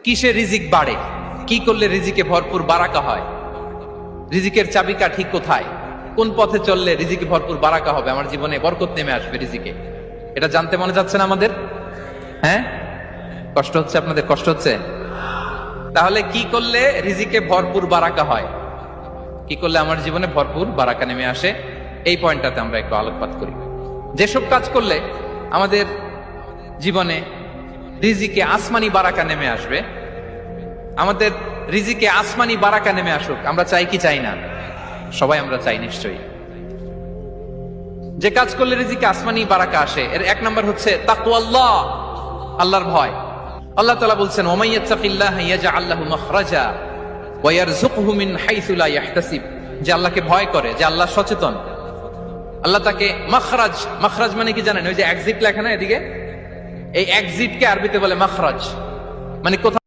কিসে রিজিক বাড়ে, কি করলে রিজিকে ভরপুর বারাকা হয়, রিজিকের চাবিকা ঠিক কোথায়, কোন পথে চললে রিজিকে ভরপুর বারাকা হবে, আমার জীবনে বরকত নেমে আসবে রিজিকে, এটা জানতে মনে যাচ্ছে না আমাদের? হ্যাঁ, কষ্ট হচ্ছে আপনাদের? কষ্ট হচ্ছে? তাহলে কি করলে রিজিকে ভরপুর বারাকা হয়, কি করলে আমার জীবনে ভরপুর বারাকা নেমে আসে, এই পয়েন্টটাতে আমরা একটু আলোকপাত করি। যেসব কাজ করলে আমাদের জীবনে রিজিকে আসমানি বারাকা নেমে আসবে, আমাদের রিজিকে আসমানি বারাকা নেমে আসুক, আমরা চাই কি চাই না? সবাই আমরা চাই নিশ্চয়ই। যে কাজ করলে রিজিকে আসমানি বারাকা আসে, এর এক নাম্বার হচ্ছে তাকওয়াল্লাহ, আল্লাহর ভয়। আল্লাহ তাআলা বলছেন, ওয়া মাইয়াত্তাকিল্লাহা ইয়াজআল লাহু মাখরাজা ওয়া ইয়ারযুকহু মিন হাইসু লা ইয়াহতাসিব। যে আল্লাহকে ভয় করে, যে আল্লাহ সচেতন, আল্লাহ তাকে মাখরাজ, মাখরাজ মানে কি জানেন? ওই যে এক্সিট লেখা না এদিকে, এই এক্সিটকে আরবিতে বলে মাখরাজ, মানে কোথাও